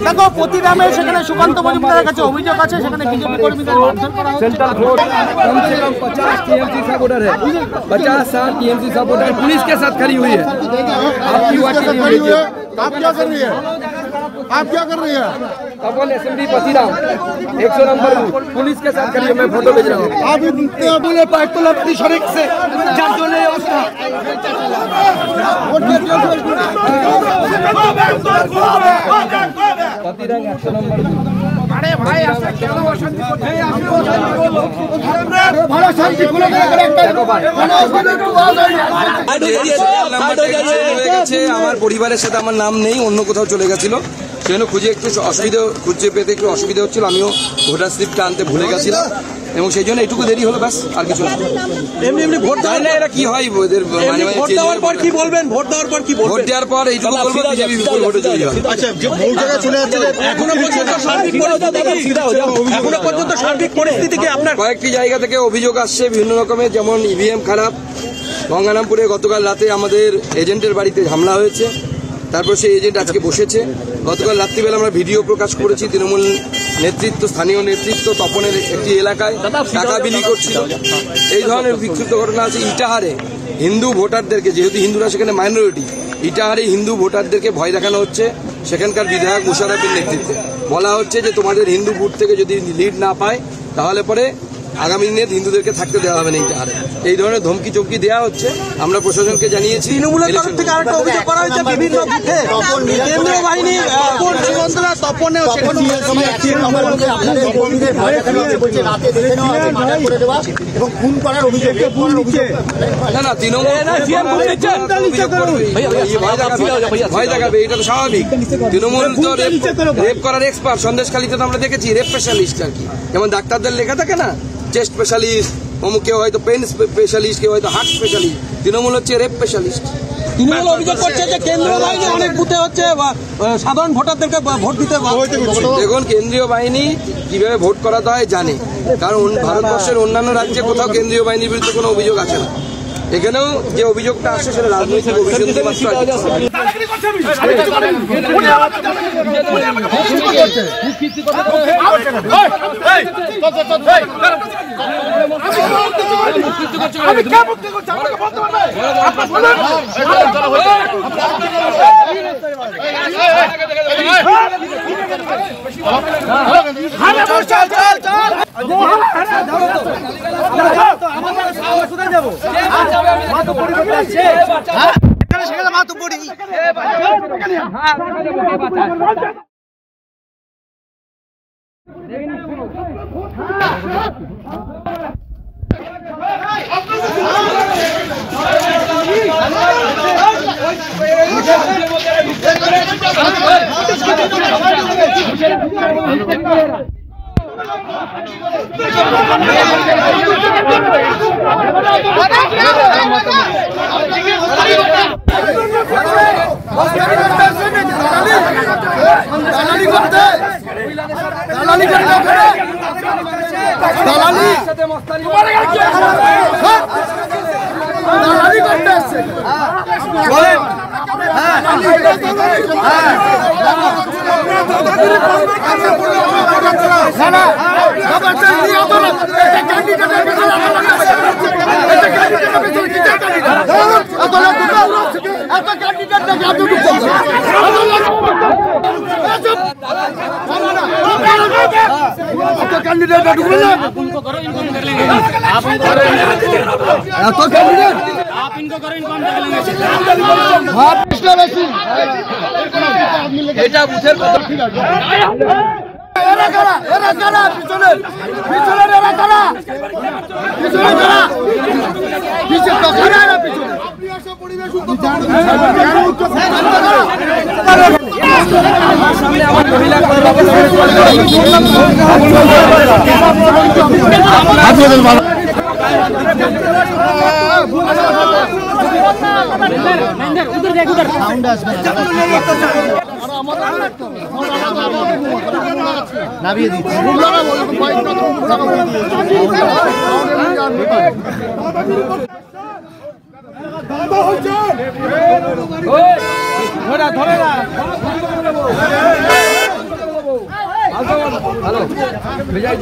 দেখো প্রতিরামে সেখানে সুকান্ত মজুমদারের কাছে অভিযোগ আছে সেখানে বিজেপি কর্মীদের মারধর করা হচ্ছে। सेंट्रल फोर्स कम से कम 50 टीएमसी सपोर्टर है, 50-60 टीएमसी सपोर्टर पुलिस के साथ खड़ी हुई है। आपकी आप क्या कर रही है? आप क्या कर रही है? तपोन असेंबली पसीराम 100 नंबर पुलिस के साथ खड़ी है। मैं फोटो भेज रहा हूँ। आप बोले पाइतोला अपनी शरीक से जान अवस्था पतिरंग 100 नंबर আমার পরিবারের সাথে আমার নাম নেই, অন্য কোথাও চলে গেছিল, সেজন্য খুঁজে পেতে একটু অসুবিধা হচ্ছিল। আমিও ভোটার স্লিপটা আনতে ভুলে গেছিলাম এবং সেই জন্য এটুকু দেরি হলো, ব্যাস, আর কিছু না। এমনি ভোট দেয় না, এরা কি হয় ওদের ভোট দেওয়ার পর কি বলবেন? ভোট দেওয়ার পর কি ভোট দেওয়ার পর এইটুকু বলবো বিজেপি বিপুল ভোটে চলে যাবে। আচ্ছা, যে ভুল জায়গায় চলে যাচ্ছে এখনো পর্যন্ত সার্বিক পরিস্থিতি কি আপনার? কয়েকটি জায়গা থেকে অভিযোগ আসছে বিভিন্ন রকমের, যেমন ইভিএম খারাপ। গঙ্গারামপুরে গতকাল রাতে আমাদের এজেন্টের বাড়িতে হামলা হয়েছে, তারপর সেই এজেন্ট আজকে বসেছে। গতকাল রাত্রিবেলা আমরা ভিডিও প্রকাশ করেছি, তৃণমূল নেতৃত্ব, স্থানীয় নেতৃত্ব তপনের একটি এলাকায় টাকা বিলি করছিল। এই ধরনের বিক্ষিপ্ত ঘটনা আছে। ইটাহারে হিন্দু ভোটারদেরকে, যেহেতু হিন্দুরা সেখানে মাইনরিটি, ইটাহারে হিন্দু ভোটারদেরকে ভয় দেখানো হচ্ছে। সেখানকার বিধায়ক মুশারফের নেতৃত্বে বলা হচ্ছে যে তোমাদের হিন্দু বুথ থেকে যদি লিড না পায় তাহলে পরে আগামী দিনে হিন্দুদেরকে থাকতে দেওয়া হবে না। এই ধরনের ধমকি চমকি দেওয়া হচ্ছে। আমরা প্রশাসনকে জানিয়েছি। তৃণমূলের তরফ থেকে আরেকটা অভিযোগ করা হয়েছে, বিভিন্ন বুথে কেন্দ্রীয় বাহিনী না না তৃণমূল ভয় দেখাবে, এটা তো স্বাভাবিক। তৃণমূল তো রেপ করার এক্সপার্ট। সন্দেশখালীতে তো আমরা দেখেছি রেপ স্পেশালিস্ট আর কি, যেমন ডাক্তারদের লেখা থাকে না, চেস্ট স্পেশালিস্ট, অমুক কেউ হয়তো পেন স্পেশালিস্ট, কেউ হয়তো হার্ট স্পেশালিস্ট। তৃণমূল হচ্ছে রেপ স্পেশালিস্ট। তৃণমূল অভিযোগ করছে যে কেন্দ্রীয় বাহিনী অনেক বুথে হচ্ছে সাধারণ ভোটারদেরকে ভোট দিতে। দেখুন, কেন্দ্রীয় বাহিনী কিভাবে ভোট করাতে হয় জানে, কারণ ভারতবর্ষের অন্যান্য রাজ্যে কোথাও কেন্দ্রীয় বাহিনীর বিরুদ্ধে কোনো অভিযোগ আছে না। এখানেও যে অভিযোগটা আসছে সেটা রাজনৈতিক অভিযোগ মাত্র এটা বুথের সামনে আমার মহিলা নামিয়ে দিচ্ছি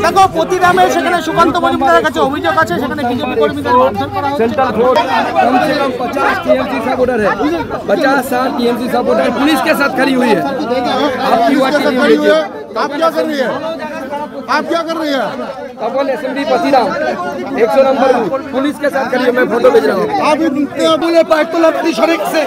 দেখো প্রতিরামে সেখানে সুকান্ত মজুমদারের কাছে অভিযোগ আছে, সেখানে বিজেপি কর্মীদের মারধর করা হচ্ছে। सेंट्रल फोर्स कम से कम 50 टीएमसी सपोर्टर है, 50-60 टीएमसी सपोर्टर पुलिस के साथ खड़ी हुई है। आपकी आप क्या कर रही है? आप क्या कर रही है? अपन असेंबली पसीराम 100 नंबर पुलिस के साथ खड़ी है। मैं फोटो भेज रहा हूँ। आप बोले पाइप तो लपटी शरीक से